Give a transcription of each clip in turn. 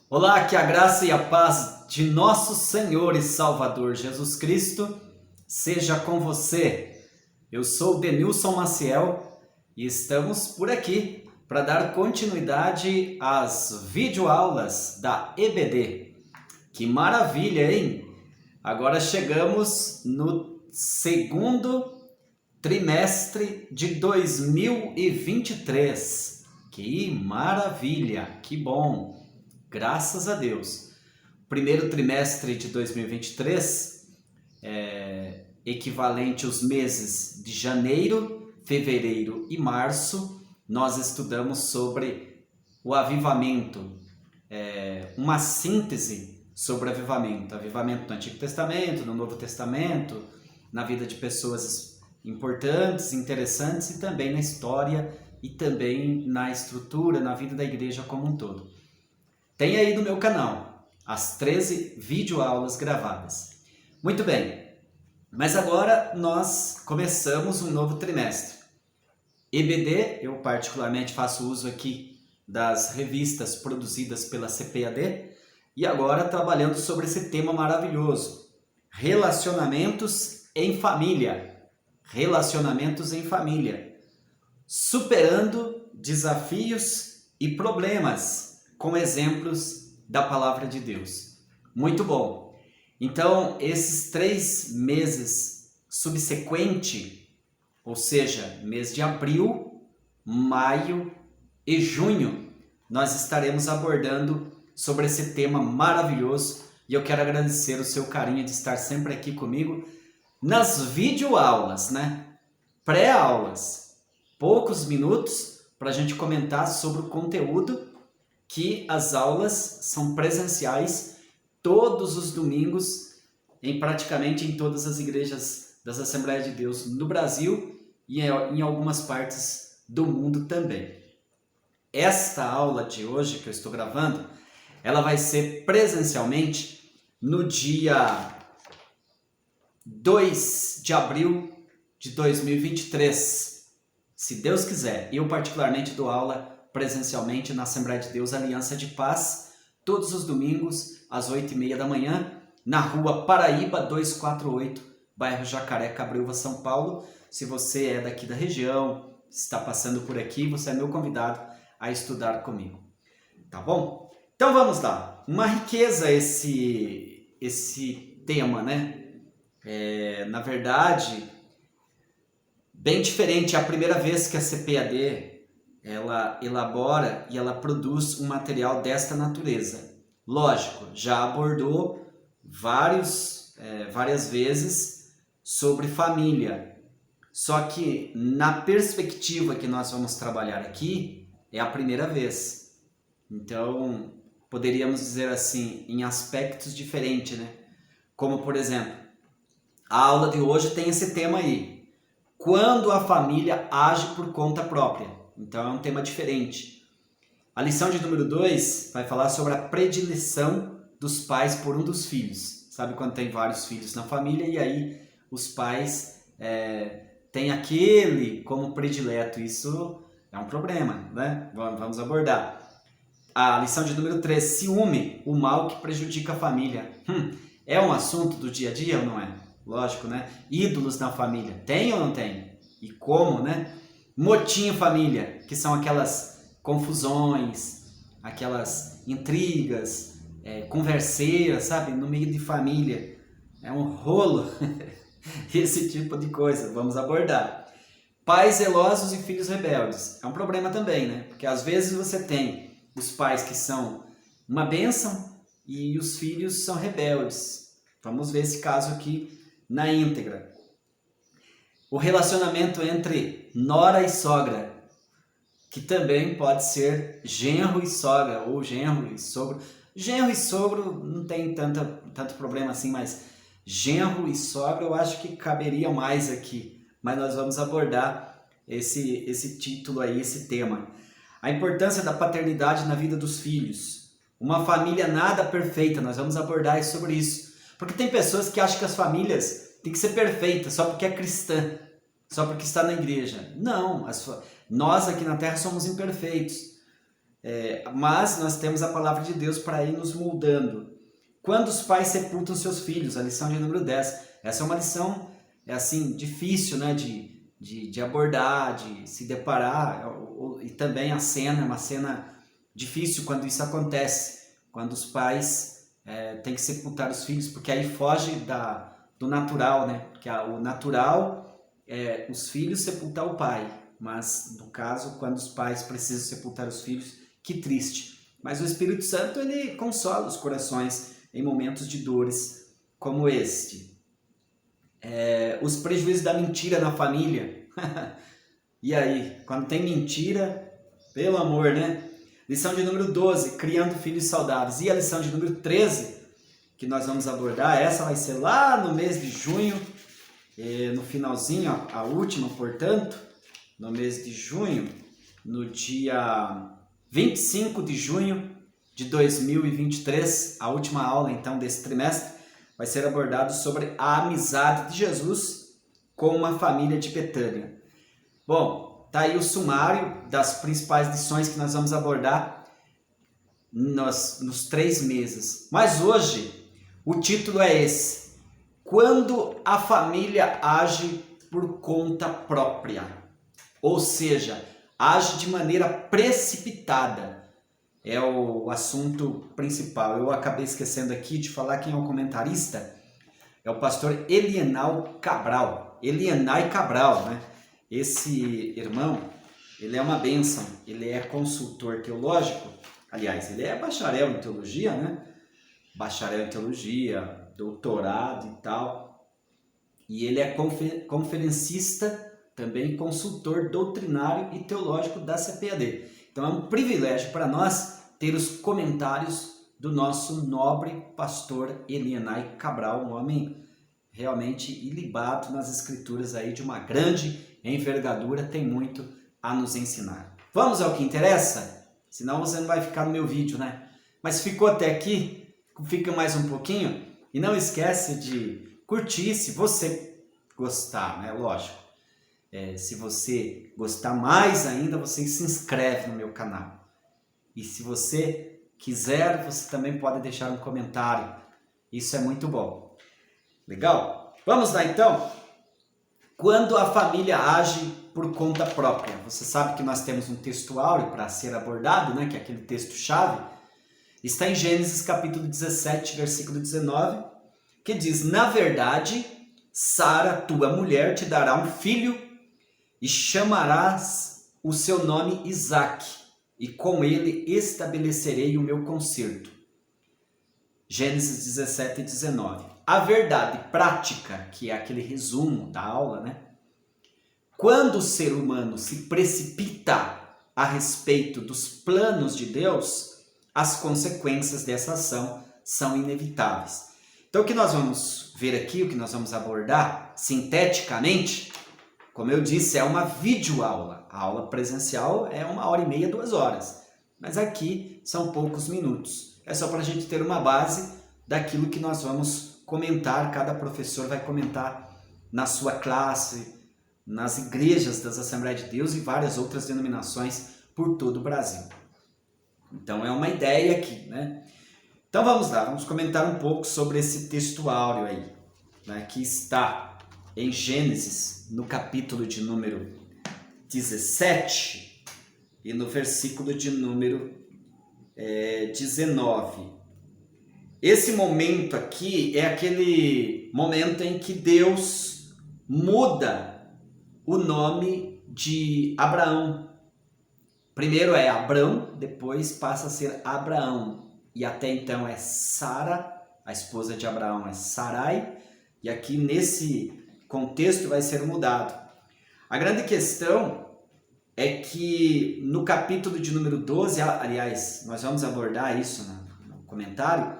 Olá, que a graça e a paz de nosso Senhor e Salvador Jesus Cristo seja com você. Eu sou Denilson Maciel e estamos por aqui para dar continuidade às videoaulas da EBD. Que maravilha, hein? Agora chegamos no segundo trimestre de 2023. Que maravilha, que bom! Graças a Deus. Primeiro trimestre de 2023, equivalente aos meses de janeiro, fevereiro e março, nós estudamos sobre o avivamento, uma síntese sobre avivamento. Avivamento no Antigo Testamento, no Novo Testamento, na vida de pessoas importantes, interessantes e também na história e também na estrutura, na vida da igreja como um todo. Tem aí no meu canal as 13 videoaulas gravadas. Muito bem, mas agora nós começamos um novo trimestre. EBD, eu particularmente faço uso aqui das revistas produzidas pela CPAD e agora trabalhando sobre esse tema maravilhoso, relacionamentos em família. Relacionamentos em família. Superando desafios e problemas com exemplos da palavra de Deus. Muito bom. Então, esses 3 meses subsequentes, ou seja, mês de abril, maio e junho, nós estaremos abordando sobre esse tema maravilhoso e eu quero agradecer o seu carinho de estar sempre aqui comigo nas videoaulas, né? Pré-aulas, poucos minutos para a gente comentar sobre o conteúdo que as aulas são presenciais todos os domingos praticamente em todas as igrejas das Assembleias de Deus no Brasil e em algumas partes do mundo também. Esta aula de hoje que eu estou gravando, ela vai ser presencialmente no dia 2 de abril de 2023. Se Deus quiser, eu particularmente dou aula presencialmente na Assembleia de Deus Aliança de Paz, todos os domingos, às 8h30 da manhã, na rua Paraíba 248, bairro Jacaré, Cabreúva, São Paulo. Se você é daqui da região, está passando por aqui, você é meu convidado a estudar comigo. Tá bom? Então vamos lá. Uma riqueza esse tema, né? Na verdade, bem diferente. É a primeira vez que a CPAD ela elabora e ela produz um material desta natureza. Lógico, já abordou várias vezes sobre família. Só que na perspectiva que nós vamos trabalhar aqui, é a primeira vez. Então, poderíamos dizer assim, em aspectos diferentes, né? Como, por exemplo, a aula de hoje tem esse tema aí. Quando a família age por conta própria. Então é um tema diferente. A lição de número 2 vai falar sobre a predileção dos pais por um dos filhos. Sabe quando tem vários filhos na família e aí os pais têm aquele como predileto. Isso é um problema, né? Vamos abordar. A lição de número 3, ciúme, o mal que prejudica a família. É um assunto do dia a dia ou não é? Lógico, né? Ídolos na família, tem ou não tem? E como, né? Motim família, que são aquelas confusões, aquelas intrigas, converseiras, sabe? No meio de família. É um rolo, esse tipo de coisa. Vamos abordar. Pais zelosos e filhos rebeldes. É um problema também, né? Porque às vezes você tem os pais que são uma bênção e os filhos são rebeldes. Vamos ver esse caso aqui na íntegra. O relacionamento entre nora e sogra, que também pode ser genro e sogra, ou genro e sogro. Genro e sogro não tem tanto problema assim, mas genro e sogra eu acho que caberia mais aqui. Mas nós vamos abordar esse título aí, esse tema. A importância da paternidade na vida dos filhos. Uma família nada perfeita, nós vamos abordar sobre isso. Porque tem pessoas que acham que as famílias têm que ser perfeitas só porque é cristã, só porque está na igreja. Não, nós aqui na Terra somos imperfeitos. mas nós temos a palavra de Deus para ir nos moldando. Quando os pais sepultam seus filhos, a lição de número 10. Essa é uma lição difícil, né, de abordar, de se deparar, e também a cena é uma cena difícil quando isso acontece, quando os pais têm que sepultar os filhos, porque aí foge do natural, né? Porque o natural é os filhos sepultar o pai, mas no caso, quando os pais precisam sepultar os filhos, que triste. Mas o Espírito Santo, ele consola os corações em momentos de dores como este. Os prejuízos da mentira na família. E aí, quando tem mentira, pelo amor, né? Lição de número 12, criando filhos saudáveis. E a lição de número 13, que nós vamos abordar, essa vai ser lá no mês de junho, no finalzinho, a última, portanto, no mês de junho, no dia 25 de junho de 2023, a última aula então desse trimestre, vai ser abordado sobre a amizade de Jesus com uma família de Betânia. Bom, tá aí o sumário das principais lições que nós vamos abordar nos 3 meses. Mas hoje o título é esse: quando a família age por conta própria, ou seja, age de maneira precipitada. É o assunto principal. Eu acabei esquecendo aqui de falar quem é o comentarista. É o pastor Elienay Cabral. Elienay Cabral, né? Esse irmão, ele é uma bênção. Ele é consultor teológico. Aliás, ele é bacharel em teologia, né? Bacharel em teologia, doutorado e tal. E ele é conferencista, também consultor doutrinário e teológico da CPAD. Então é um privilégio para nós ter os comentários do nosso nobre pastor Elienay Cabral, um homem realmente ilibado nas escrituras aí, de uma grande envergadura, tem muito a nos ensinar. Vamos ao que interessa? Senão você não vai ficar no meu vídeo, né? Mas ficou até aqui? Fica mais um pouquinho? E não esquece de curtir se você gostar, né? Lógico. Se você gostar mais ainda, você se inscreve no meu canal. E se você quiser, você também pode deixar um comentário. Isso é muito bom. Legal? Vamos lá então? Quando a família age por conta própria. Você sabe que nós temos um texto áureo para ser abordado, né? Que é aquele texto-chave. Está em Gênesis capítulo 17, versículo 19, que diz: na verdade, Sara, tua mulher, te dará um filho e chamarás o seu nome Isaque, e com ele estabelecerei o meu concerto. Gênesis 17 e 19. A verdade prática, que é aquele resumo da aula, né? Quando o ser humano se precipita a respeito dos planos de Deus, as consequências dessa ação são inevitáveis. Então o que nós vamos ver aqui, o que nós vamos abordar sinteticamente, como eu disse, é uma videoaula. A aula presencial é 1h30, 2 horas. Mas aqui são poucos minutos. É só para a gente ter uma base daquilo que nós vamos comentar. Cada professor vai comentar na sua classe, nas igrejas das Assembleias de Deus e várias outras denominações por todo o Brasil. Então é uma ideia aqui, né? Então vamos lá, vamos comentar um pouco sobre esse texto áureo aí, né, que está em Gênesis, no capítulo de número 17 e no versículo de número 19. Esse momento aqui é aquele momento em que Deus muda o nome de Abraão. Primeiro é Abrão, depois passa a ser Abraão. E até então é Sara, a esposa de Abraão é Sarai, e aqui nesse contexto vai ser mudado. A grande questão é que no capítulo de número 12, aliás, nós vamos abordar isso no comentário,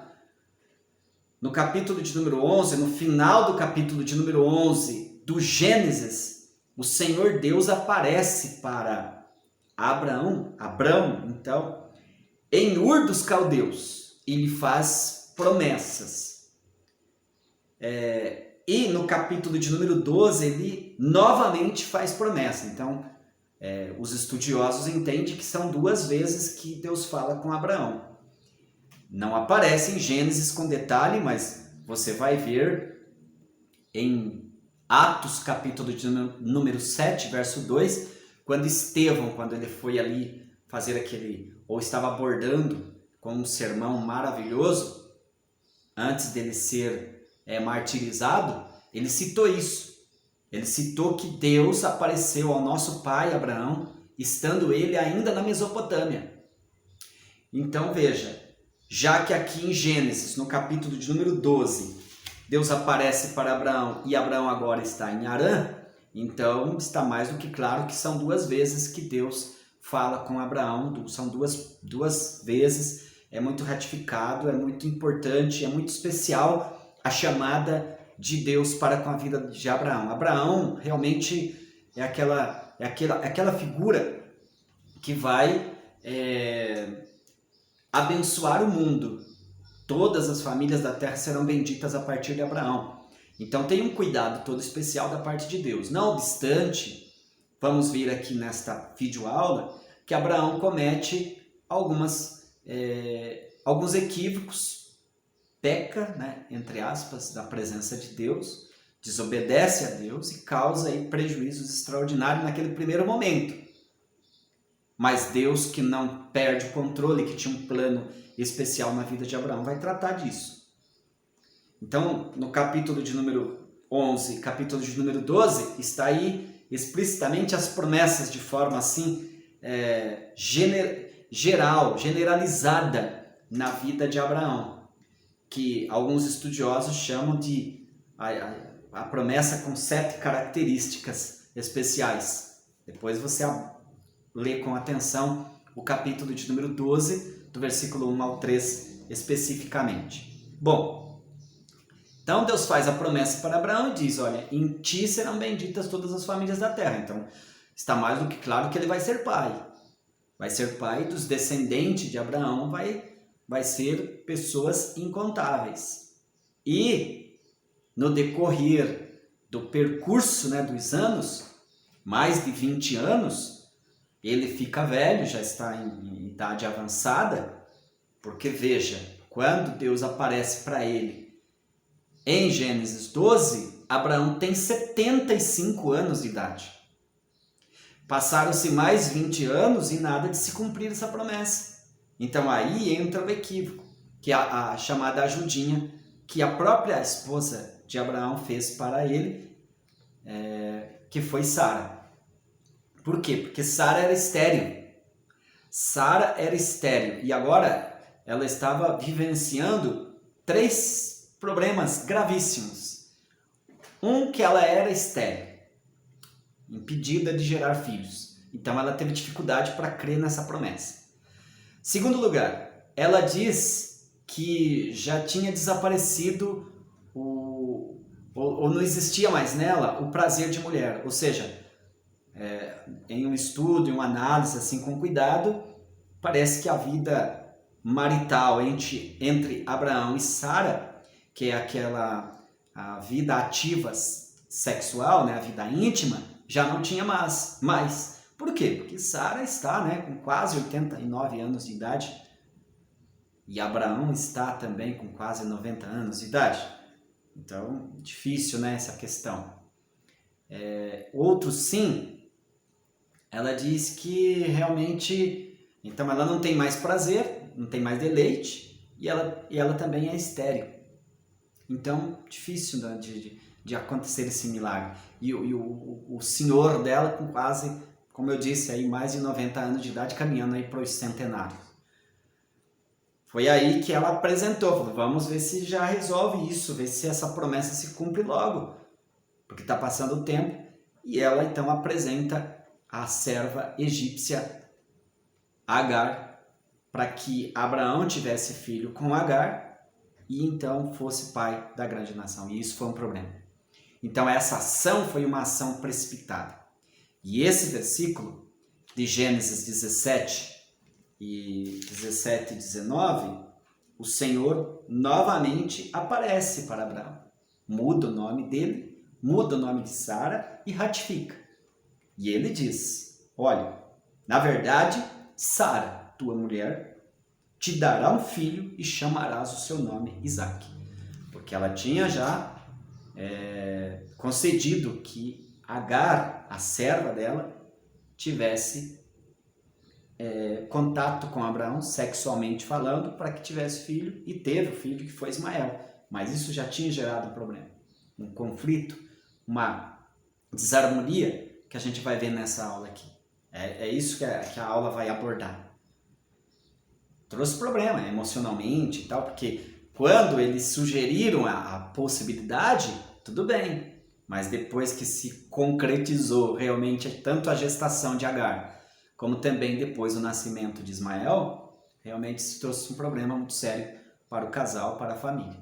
no capítulo de número 11, no final do capítulo de número 11 do Gênesis, o Senhor Deus aparece para Abrão, então, em Ur dos Caldeus, e lhe faz promessas. E no capítulo de número 12, ele novamente faz promessa. Então, Os estudiosos entendem que são 2 vezes que Deus fala com Abraão. Não aparece em Gênesis com detalhe, mas você vai ver em Atos, capítulo de número 7, verso 2, quando Estevão, quando ele foi ali fazer ou estava abordando com um sermão maravilhoso, antes dele ser martirizado, ele citou isso. Ele citou que Deus apareceu ao nosso pai Abraão, estando ele ainda na Mesopotâmia. Então veja, já que aqui em Gênesis, no capítulo de número 12, Deus aparece para Abraão e Abraão agora está em Harã, então está mais do que claro que são 2 vezes que Deus fala com Abraão, são duas vezes, é muito ratificado, é muito importante, é muito especial a chamada de Deus para com a vida de Abraão. Abraão realmente é aquela figura que vai abençoar o mundo. Todas as famílias da terra serão benditas a partir de Abraão. Então tem um cuidado todo especial da parte de Deus. Não obstante, vamos ver aqui nesta videoaula que Abraão comete alguns equívocos, peca, né, entre aspas, da presença de Deus, desobedece a Deus e causa aí prejuízos extraordinários naquele primeiro momento. Mas Deus, que não perde o controle, que tinha um plano especial na vida de Abraão, vai tratar disso. Então, no capítulo de número 11, capítulo de número 12, está aí explicitamente as promessas de forma assim, generalizada na vida de Abraão, que alguns estudiosos chamam de a promessa com 7 características especiais. Depois você lê com atenção o capítulo de número 12, do versículo 1 ao 3 especificamente. Bom, então Deus faz a promessa para Abraão e diz, olha, em ti serão benditas todas as famílias da terra. Então, está mais do que claro que ele vai ser pai. Vai ser pai dos descendentes de Abraão, vai ser pessoas incontáveis. E, no decorrer do percurso, né, dos anos, mais de 20 anos, ele fica velho, já está em idade avançada, porque veja, quando Deus aparece para ele em Gênesis 12, Abraão tem 75 anos de idade. Passaram-se mais 20 anos e nada de se cumprir essa promessa. Então aí entra o equívoco, que é a chamada ajudinha, que a própria esposa de Abraão fez para ele, que foi Sara. Por quê? Porque Sara era estéril. Sara era estéril e agora ela estava vivenciando 3 problemas gravíssimos. Que ela era estéril, impedida de gerar filhos. Então ela teve dificuldade para crer nessa promessa. Segundo lugar, ela diz que já tinha desaparecido ou não existia mais nela o prazer de mulher. Ou seja, em um estudo, em uma análise assim com cuidado, parece que a vida marital entre Abraão e Sara, que é a vida ativa sexual, né, a vida íntima, já não tinha mais. Por quê? Porque Sara está, né, com quase 89 anos de idade e Abraão está também com quase 90 anos de idade. Então, difícil, né, essa questão. Outros sim, ela diz que realmente, então ela não tem mais prazer, não tem mais deleite e ela também é estéril. Então, difícil, né, de acontecer esse milagre. E o senhor dela com quase, como eu disse, aí mais de 90 anos de idade, caminhando aí para os centenários. Foi aí que ela apresentou, falou, vamos ver se já resolve isso, ver se essa promessa se cumpre logo, porque está passando o tempo. E ela então apresenta a serva egípcia Agar, para que Abraão tivesse filho com Agar e então fosse pai da grande nação. E isso foi um problema. Então essa ação foi uma ação precipitada. E esse versículo de Gênesis 17 e 19, o Senhor novamente aparece para Abraão. Muda o nome dele, muda o nome de Sara e ratifica. E ele diz, olha, na verdade, Sara, tua mulher, te dará um filho e chamarás o seu nome Isaque. Porque ela tinha já concedido que Agar, a serva dela, tivesse contato com Abraão, sexualmente falando, para que tivesse filho, e teve o filho que foi Ismael. Mas isso já tinha gerado um problema, um conflito, uma desarmonia que a gente vai ver nessa aula aqui. É isso que a aula vai abordar. Trouxe problema emocionalmente e tal, porque quando eles sugeriram a possibilidade, tudo bem. Mas depois que se concretizou realmente tanto a gestação de Agar, como também depois o nascimento de Ismael, realmente se trouxe um problema muito sério para o casal, para a família.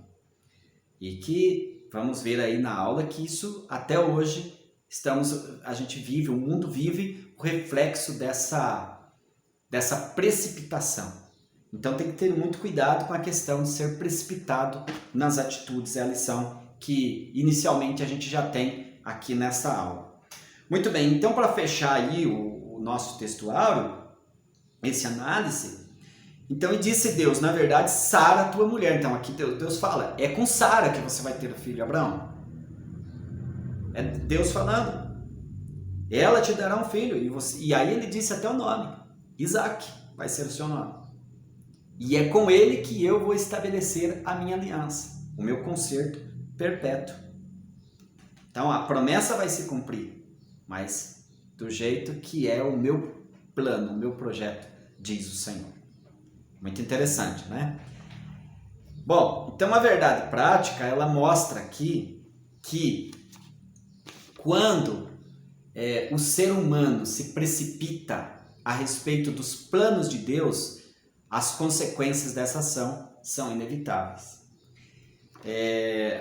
E que vamos ver aí na aula que isso até hoje a gente vive, o mundo vive o reflexo dessa precipitação. Então tem que ter muito cuidado com a questão de ser precipitado nas atitudes, é a lição que inicialmente a gente já tem aqui nessa aula. Muito bem, então para fechar aí o nosso textuário, esse análise, então e disse Deus, na verdade, Sara, tua mulher. Então aqui Deus fala, é com Sara que você vai ter o filho, Abraão. É Deus falando. Ela te dará um filho. E aí ele disse até o nome. Isaque vai ser o seu nome. E é com ele que eu vou estabelecer a minha aliança. O meu concerto perpétuo. Então a promessa vai se cumprir. Mas do jeito que é o meu plano, o meu projeto, diz o Senhor. Muito interessante, né? Bom, então a verdade prática, ela mostra aqui que quando o ser humano se precipita a respeito dos planos de Deus, as consequências dessa ação são inevitáveis.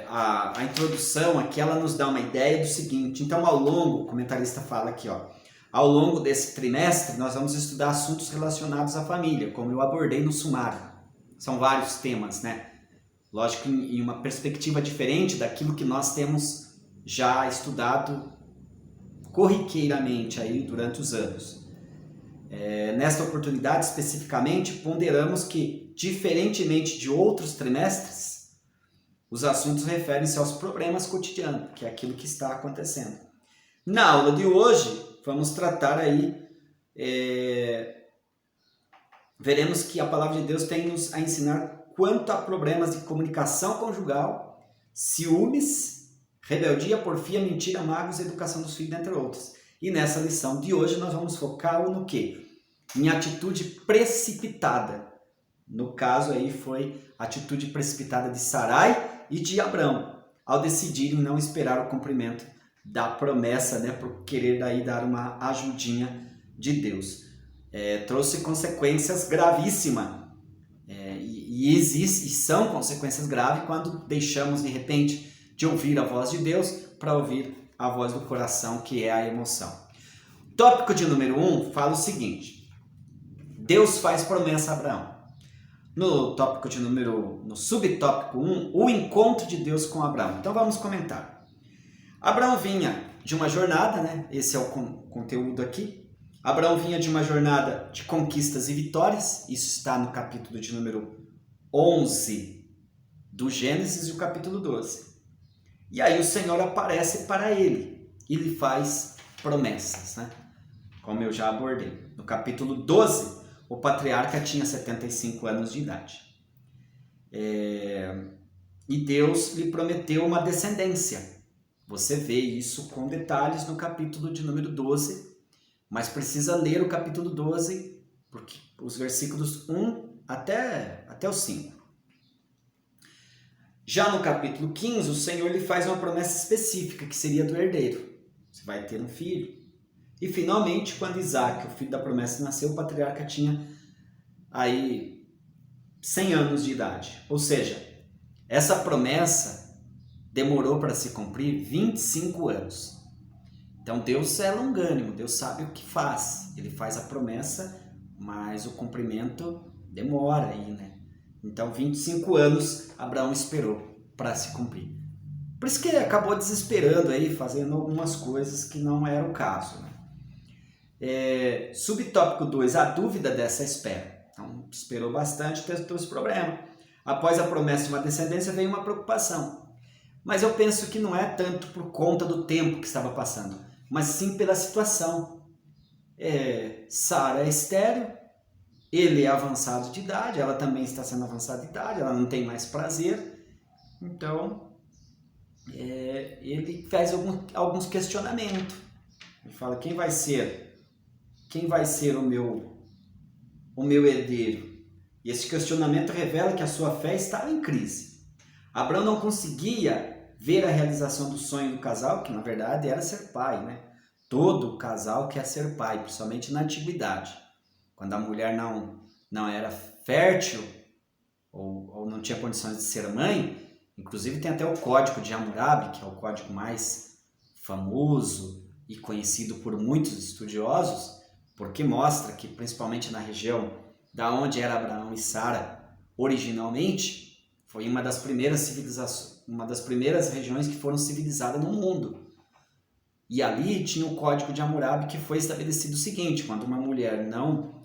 A introdução aqui, ela nos dá uma ideia do seguinte, então ao longo, o comentarista fala aqui, ao longo desse trimestre, nós vamos estudar assuntos relacionados à família, como eu abordei no sumário. São vários temas, né? Lógico, em uma perspectiva diferente daquilo que nós temos já estudado corriqueiramente aí durante os anos. Nesta oportunidade, especificamente, ponderamos que, diferentemente de outros trimestres, os assuntos referem-se aos problemas cotidianos, que é aquilo que está acontecendo. Na aula de hoje, vamos tratar aí, veremos que a palavra de Deus tem-nos a ensinar quanto a problemas de comunicação conjugal, ciúmes, rebeldia, porfia, mentira, mágoas, educação dos filhos, entre outros. E nessa lição de hoje nós vamos focar no quê? Em atitude precipitada. No caso aí foi a atitude precipitada de Sarai e de Abrão, ao decidirem não esperar o cumprimento da promessa, né, por querer daí dar uma ajudinha de Deus. Trouxe consequências gravíssimas. E são consequências graves quando deixamos de repente de ouvir a voz de Deus para ouvir a voz do coração, que é a emoção. Tópico de número 1 fala o seguinte: Deus faz promessa a Abraão. No subtópico 1, o encontro de Deus com Abraão. Então vamos comentar. Abraão vinha de uma jornada, né? Esse é o conteúdo aqui. Abraão vinha de uma jornada de conquistas e vitórias. Isso está no capítulo de número 11 do Gênesis e o capítulo 12. E aí o Senhor aparece para ele e lhe faz promessas, né? Como eu já abordei. No capítulo 12, o patriarca tinha 75 anos de idade. E Deus lhe prometeu uma descendência. Você vê isso com detalhes no capítulo de número 12, mas precisa ler o capítulo 12, porque os versículos 1 até o 5. Já no capítulo 15, o Senhor lhe faz uma promessa específica, que seria do herdeiro. Você vai ter um filho. E finalmente, quando Isaque, o filho da promessa, nasceu, o patriarca tinha aí 100 anos de idade. Ou seja, essa promessa demorou para se cumprir 25 anos. Então Deus é longânimo, Deus sabe o que faz. Ele faz a promessa, mas o cumprimento demora aí, né? Então 25 anos Abraão esperou para se cumprir. Por isso que ele acabou desesperando aí, fazendo algumas coisas que não era o caso, né? Subtópico 2, a dúvida dessa espera. Então, esperou bastante, teve esse problema. Após a promessa de uma descendência, veio uma preocupação. Mas eu penso que não é tanto por conta do tempo que estava passando, mas sim pela situação. Sara é estéril, ele é avançado de idade, ela também está sendo avançada de idade, ela não tem mais prazer. Então, ele faz alguns questionamentos. Ele fala, quem vai ser o meu herdeiro? E esse questionamento revela que a sua fé estava em crise. Abraão não conseguia ver a realização do sonho do casal, que na verdade era ser pai, né? Todo casal quer ser pai, principalmente na antiguidade. Quando a mulher não era fértil ou não tinha condições de ser mãe, inclusive tem até o Código de Hammurabi, que é o código mais famoso e conhecido por muitos estudiosos, porque mostra que, principalmente na região da onde era Abraão e Sara originalmente, foi uma das primeiras civilizações, uma das primeiras regiões que foram civilizadas no mundo. E ali tinha o Código de Hammurabi, que foi estabelecido o seguinte: quando uma mulher não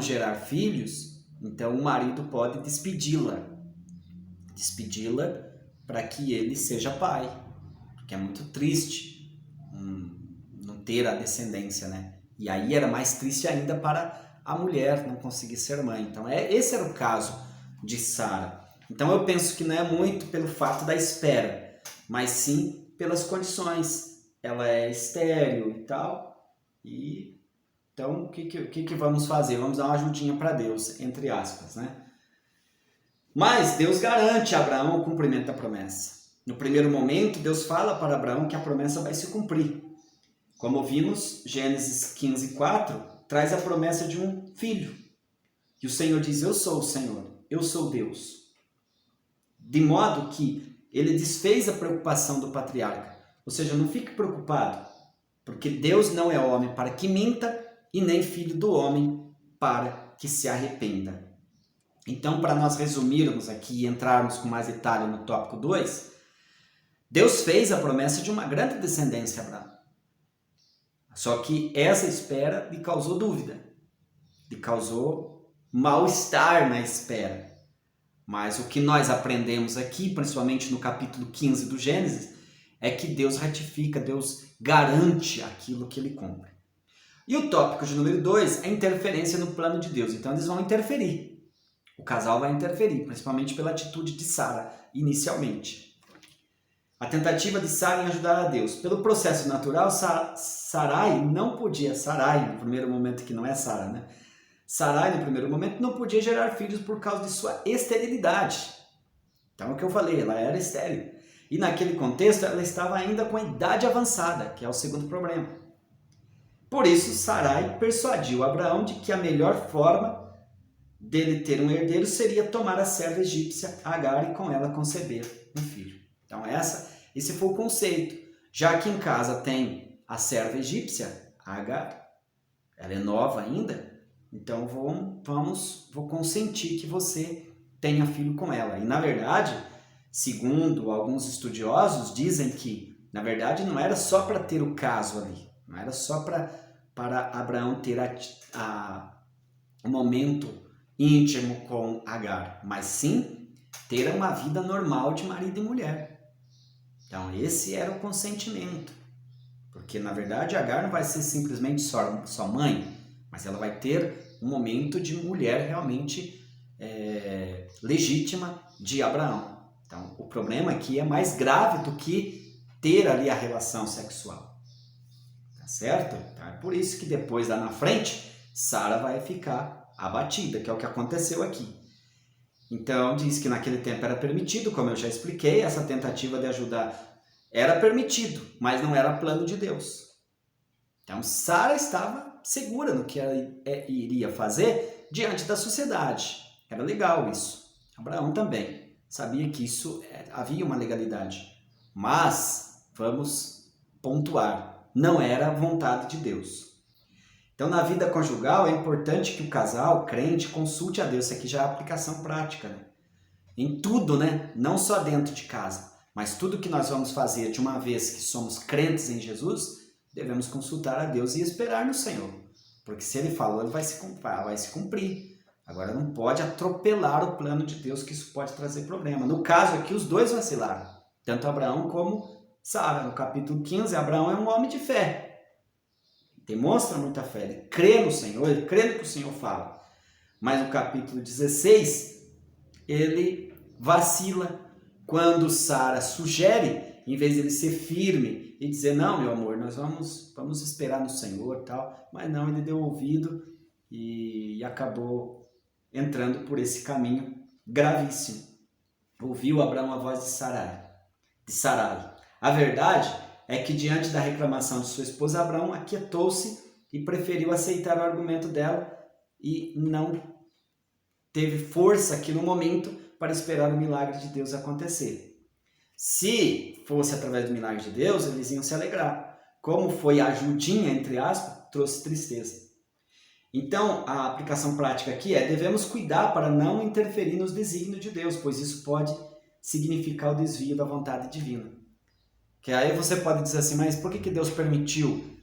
gerar filhos, então o marido pode despedi-la para que ele seja pai, porque é muito triste não ter a descendência, né? E aí era mais triste ainda para a mulher não conseguir ser mãe. Então esse era o caso de Sara. Então eu penso que não é muito pelo fato da espera, mas sim pelas condições. Ela é estéril e tal, e então o que vamos fazer? Vamos dar uma ajudinha para Deus, entre aspas, né? Mas Deus garante a Abraão o cumprimento da promessa. No primeiro momento, Deus fala para Abraão que a promessa vai se cumprir. Como vimos, Gênesis 15:4 traz a promessa de um filho. E o Senhor diz, eu sou o Senhor, eu sou Deus. De modo que ele desfez a preocupação do patriarca. Ou seja, não fique preocupado, porque Deus não é homem para que minta e nem filho do homem para que se arrependa. Então, para nós resumirmos aqui e entrarmos com mais detalhe no tópico 2, Deus fez a promessa de uma grande descendência a Abraão. Só que essa espera lhe causou dúvida, lhe causou mal-estar na espera. Mas o que nós aprendemos aqui, principalmente no capítulo 15 do Gênesis, é que Deus ratifica, Deus garante aquilo que ele cumpre. E o tópico de número 2 é interferência no plano de Deus. Então eles vão interferir. O casal vai interferir, principalmente pela atitude de Sara, inicialmente. A tentativa de Sara em ajudar a Deus. Pelo processo natural, Sarai, no primeiro momento que não é Sara, né? Sarai, no primeiro momento, não podia gerar filhos por causa de sua esterilidade. Então, é o que eu falei, ela era estéril. E naquele contexto, ela estava ainda com a idade avançada, que é o segundo problema. Por isso, Sarai persuadiu Abraão de que a melhor forma dele ter um herdeiro seria tomar a serva egípcia Agar e com ela conceber um filho. Então, esse foi o conceito. Já que em casa tem a serva egípcia, Agar, ela é nova ainda, então vou consentir que você tenha filho com ela. E na verdade, segundo alguns estudiosos, dizem que na verdade não era só para ter o caso ali, não era só para Abraão ter um momento íntimo com Agar, mas sim ter uma vida normal de marido e mulher. Então esse era o consentimento, porque na verdade Agar não vai ser simplesmente só mãe, mas ela vai ter um momento de mulher realmente legítima de Abraão. Então, o problema aqui é mais grave do que ter ali a relação sexual. Tá certo? Então, é por isso que depois, lá na frente, Sara vai ficar abatida, que é o que aconteceu aqui. Então, diz que naquele tempo era permitido, como eu já expliquei, essa tentativa de ajudar era permitido, mas não era plano de Deus. Então, Sara estava segura no que ela iria fazer diante da sociedade. Era legal isso. Abraão também sabia que isso havia uma legalidade. Mas, vamos pontuar, não era vontade de Deus. Então, na vida conjugal, é importante que o casal, crente, consulte a Deus. Isso aqui já é aplicação prática, né? Em tudo, né? Não só dentro de casa, mas tudo que nós vamos fazer de uma vez que somos crentes em Jesus, devemos consultar a Deus e esperar no Senhor. Porque se Ele falou, Ele vai se cumprir. Agora não pode atropelar o plano de Deus, que isso pode trazer problema. No caso aqui, os dois vacilaram. Tanto Abraão como Sara. No capítulo 15, Abraão é um homem de fé. Demonstra muita fé. Ele crê no Senhor, ele crê no que o Senhor fala. Mas no capítulo 16, ele vacila quando Sara sugere, em vez de ele ser firme e dizer, não, meu amor, nós vamos esperar no Senhor e tal. Mas não, ele deu ouvido e acabou entrando por esse caminho gravíssimo. Ouviu Abraão a voz de Sarai. A verdade é que diante da reclamação de sua esposa, Abraão aquietou-se e preferiu aceitar o argumento dela e não teve força aqui no momento para esperar o milagre de Deus acontecer. Se fosse através do milagre de Deus, eles iam se alegrar. Como foi a ajudinha, entre aspas, trouxe tristeza. Então, a aplicação prática aqui é: devemos cuidar para não interferir nos desígnios de Deus, pois isso pode significar o desvio da vontade divina. Que aí você pode dizer assim, mas por que Deus permitiu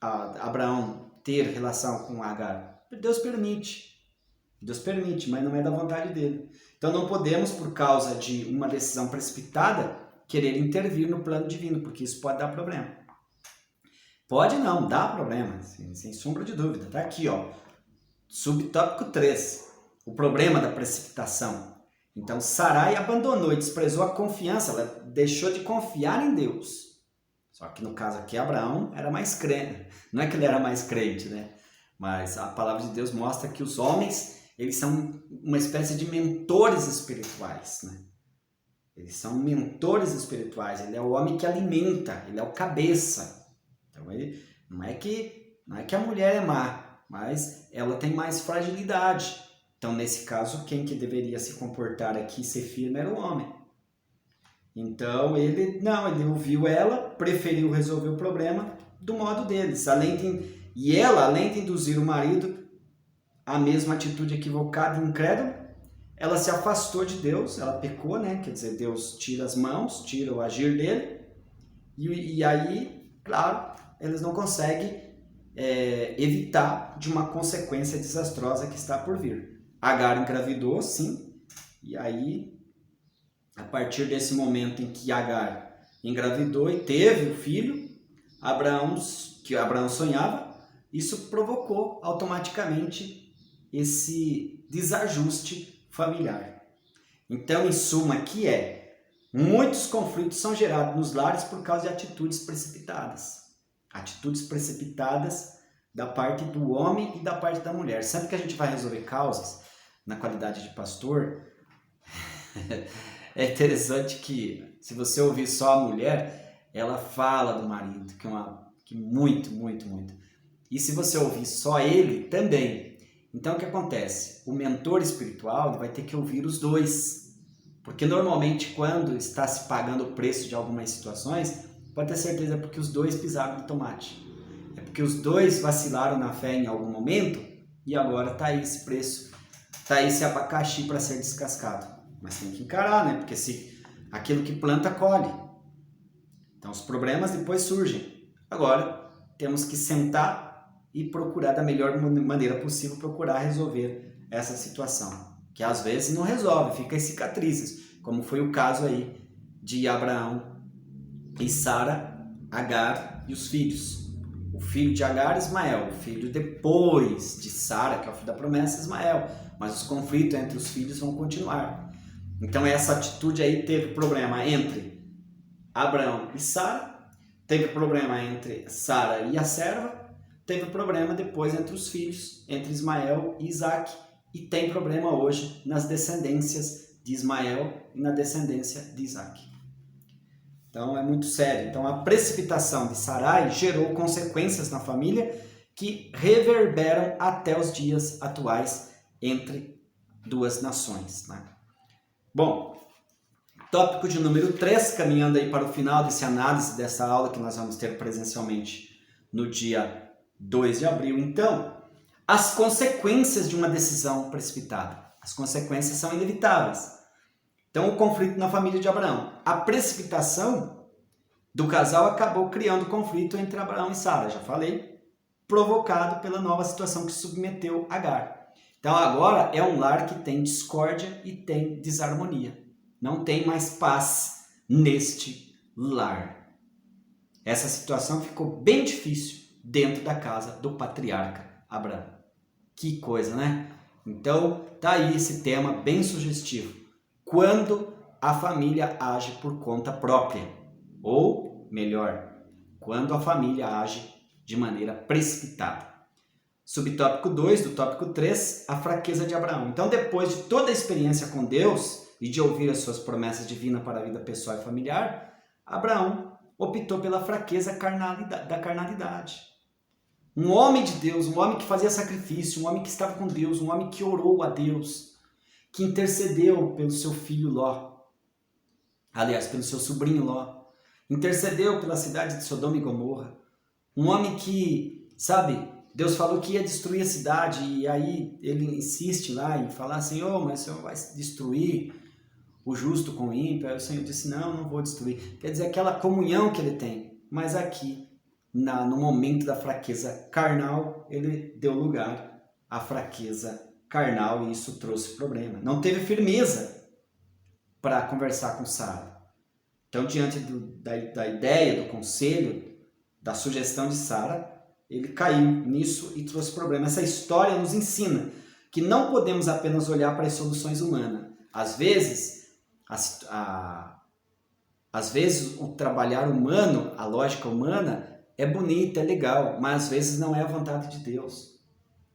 Abraão ter relação com Agar? Deus permite, mas não é da vontade dele. Então não podemos, por causa de uma decisão precipitada, querer intervir no plano divino, porque isso pode dar problema. Pode não, dá problema, sem sombra de dúvida. Está aqui, ó, subtópico 3, o problema da precipitação. Então, Sarai abandonou e desprezou a confiança, ela deixou de confiar em Deus. Só que no caso aqui, Abraão era mais crente. Não é que ele era mais crente, né? Mas a palavra de Deus mostra que os homens, eles são uma espécie de mentores espirituais, né? Eles são mentores espirituais, ele é o homem que alimenta, ele é o cabeça. Então, não é que a mulher é má, mas ela tem mais fragilidade. Então, nesse caso, quem que deveria se comportar aqui, ser firme, era o homem. Então, ele ouviu ela, preferiu resolver o problema do modo deles. Além de induzir o marido à mesma atitude equivocada e incrédula, ela se afastou de Deus, ela pecou, né? Quer dizer, Deus tira as mãos, tira o agir dele, e aí, claro, eles não conseguem evitar de uma consequência desastrosa que está por vir. Agar engravidou, sim, e aí, a partir desse momento em que Agar engravidou e teve o filho, que Abraão sonhava, isso provocou automaticamente esse desajuste familiar. Então, em suma, aqui muitos conflitos são gerados nos lares por causa de atitudes precipitadas. Atitudes precipitadas da parte do homem e da parte da mulher. Sempre que a gente vai resolver causas, na qualidade de pastor, é interessante que, se você ouvir só a mulher, ela fala do marido, que muito, muito, muito. E se você ouvir só ele, também. Então, o que acontece? O mentor espiritual ele vai ter que ouvir os dois. Porque, normalmente, quando está se pagando o preço de algumas situações, pode ter certeza porque os dois pisaram no tomate. É porque os dois vacilaram na fé em algum momento e agora está aí esse preço, está aí esse abacaxi para ser descascado. Mas tem que encarar, né? Porque se aquilo que planta, colhe. Então os problemas depois surgem. Agora temos que sentar e procurar da melhor maneira possível, procurar resolver essa situação. Que às vezes não resolve, fica em cicatrizes, como foi o caso aí de Abraão e Sara, Agar e os filhos. O filho de Agar, Ismael. O filho depois de Sara, que é o filho da promessa, Ismael. Mas os conflitos entre os filhos vão continuar. Então essa atitude aí teve problema entre Abraão e Sara, teve problema entre Sara e a serva, teve problema depois entre os filhos, entre Ismael e Isaac, e tem problema hoje nas descendências de Ismael e na descendência de Isaac. Então é muito sério. Então a precipitação de Sarai gerou consequências na família que reverberam até os dias atuais entre duas nações, né? Bom, tópico de número 3, caminhando aí para o final dessa análise, dessa aula que nós vamos ter presencialmente no dia 2 de abril. Então, as consequências de uma decisão precipitada. As consequências são inevitáveis. Então, o conflito na família de Abraão. A precipitação do casal acabou criando conflito entre Abraão e Sara, já falei, provocado pela nova situação que submeteu Agar. Então agora é um lar que tem discórdia e tem desarmonia. Não tem mais paz neste lar. Essa situação ficou bem difícil dentro da casa do patriarca Abraão. Que coisa, né? Então tá aí esse tema bem sugestivo. Quando a família age por conta própria. Ou, melhor, quando a família age de maneira precipitada. Subtópico 2 do tópico 3, a fraqueza de Abraão. Então, depois de toda a experiência com Deus e de ouvir as suas promessas divinas para a vida pessoal e familiar, Abraão optou pela fraqueza da carnalidade. Um homem de Deus, um homem que fazia sacrifício, um homem que estava com Deus, um homem que orou a Deus, que intercedeu pelo seu filho Ló, aliás, pelo seu sobrinho Ló, intercedeu pela cidade de Sodoma e Gomorra, um homem que, sabe, Deus falou que ia destruir a cidade e aí ele insiste lá em falar, Senhor, mas o Senhor vai destruir o justo com o ímpio. Aí o Senhor disse, não vou destruir. Quer dizer, aquela comunhão que ele tem. Mas aqui, no momento da fraqueza carnal, ele deu lugar à fraqueza carnal e isso trouxe problema. Não teve firmeza para conversar com Sara. Então, diante da ideia, do conselho, da sugestão de Sara, ele caiu nisso e trouxe problema. Essa história nos ensina que não podemos apenas olhar para as soluções humanas. Às vezes, o trabalhar humano, a lógica humana, é bonita, é legal, mas às vezes não é a vontade de Deus.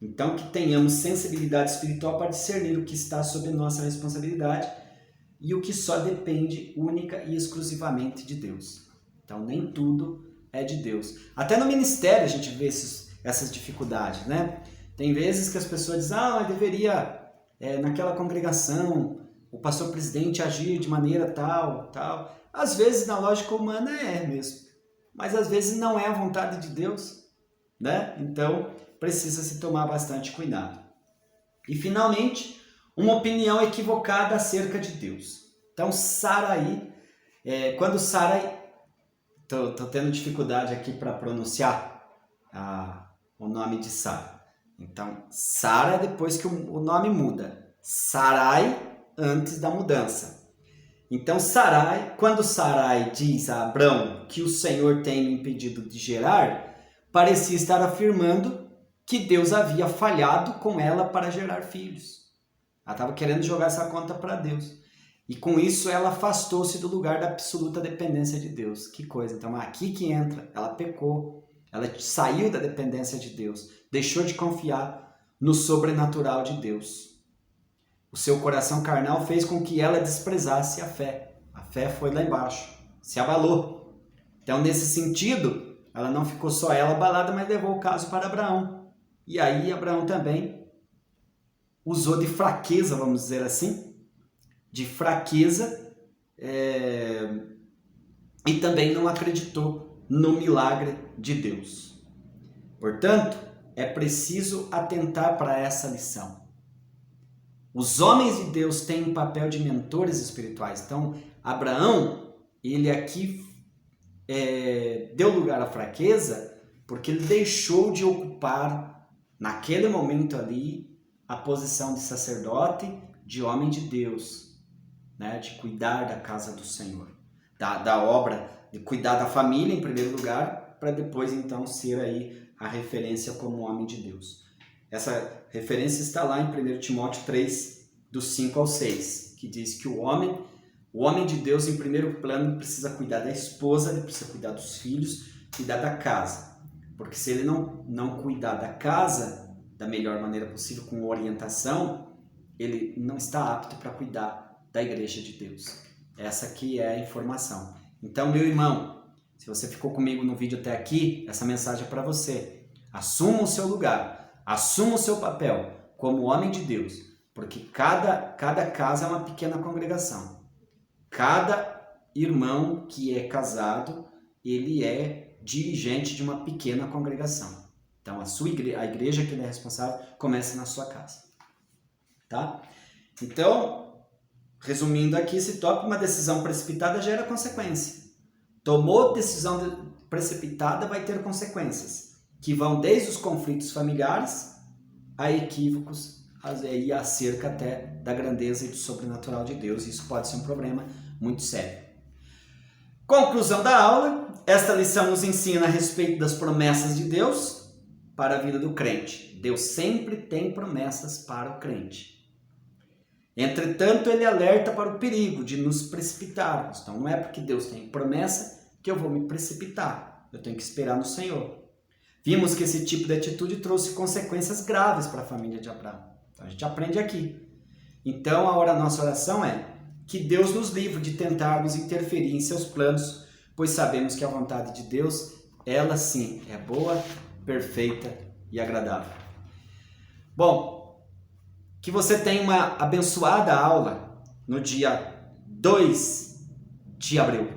Então, que tenhamos sensibilidade espiritual para discernir o que está sob nossa responsabilidade e o que só depende única e exclusivamente de Deus. Então, nem tudo é de Deus. Até no ministério a gente vê essas dificuldades, né? Tem vezes que as pessoas dizem, deveria, naquela congregação, o pastor presidente agir de maneira tal. Às vezes, na lógica humana, é mesmo. Mas às vezes não é a vontade de Deus, né? Então, precisa se tomar bastante cuidado. E, finalmente, uma opinião equivocada acerca de Deus. Então, Sarai, quando Sarai... Estou tendo dificuldade aqui para pronunciar o nome de Sara. Então, Sara depois que o nome muda. Sarai antes da mudança. Então, Sarai, quando Sarai diz a Abrão que o Senhor tem me impedido de gerar, parecia estar afirmando que Deus havia falhado com ela para gerar filhos. Ela estava querendo jogar essa conta para Deus. E com isso ela afastou-se do lugar da absoluta dependência de Deus. Que coisa. Então aqui que entra, ela pecou. Ela saiu da dependência de Deus. Deixou de confiar no sobrenatural de Deus. O seu coração carnal fez com que ela desprezasse a fé. A fé foi lá embaixo. Se abalou. Então nesse sentido, ela não ficou só ela abalada, mas levou o caso para Abraão. E aí Abraão também usou de fraqueza, vamos dizer assim, de fraqueza e também não acreditou no milagre de Deus. Portanto, é preciso atentar para essa lição. Os homens de Deus têm um papel de mentores espirituais. Então, Abraão, ele aqui deu lugar à fraqueza porque ele deixou de ocupar, naquele momento ali, a posição de sacerdote, de homem de Deus. Né, de cuidar da casa do Senhor, da obra, de cuidar da família em primeiro lugar, para depois então ser aí a referência como homem de Deus. Essa referência está lá em 1 Timóteo 3, do 5 ao 6, que diz que o homem de Deus em primeiro plano precisa cuidar da esposa, ele precisa cuidar dos filhos, cuidar da casa, porque se ele não cuidar da casa da melhor maneira possível, com orientação, ele não está apto para cuidar da igreja de Deus. Essa aqui é a informação. Então, meu irmão, se você ficou comigo no vídeo até aqui, essa mensagem é para você. Assuma o seu lugar, assuma o seu papel como homem de Deus, porque cada casa é uma pequena congregação. Cada irmão que é casado, ele é dirigente de uma pequena congregação. Então, a igreja que ele é responsável começa na sua casa. Tá? Então, resumindo aqui esse tópico, uma decisão precipitada gera consequência. Tomou decisão precipitada, vai ter consequências, que vão desde os conflitos familiares a equívocos e acerca até da grandeza e do sobrenatural de Deus. Isso pode ser um problema muito sério. Conclusão da aula. Esta lição nos ensina a respeito das promessas de Deus para a vida do crente. Deus sempre tem promessas para o crente. Entretanto, ele alerta para o perigo de nos precipitarmos. Então, não é porque Deus tem promessa que eu vou me precipitar. Eu tenho que esperar no Senhor. Vimos que esse tipo de atitude trouxe consequências graves para a família de Abraão. Então, a gente aprende aqui. Então, nossa oração é que Deus nos livre de tentarmos interferir em seus planos, pois sabemos que a vontade de Deus, ela sim, é boa, perfeita e agradável. Bom, que você tenha uma abençoada aula no dia 2 de abril.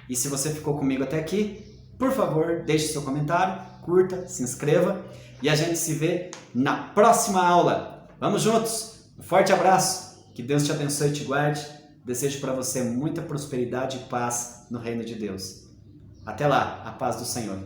E se você ficou comigo até aqui, por favor, deixe seu comentário, curta, se inscreva e a gente se vê na próxima aula. Vamos juntos! Um forte abraço! Que Deus te abençoe e te guarde. Desejo para você muita prosperidade e paz no reino de Deus. Até lá, a paz do Senhor.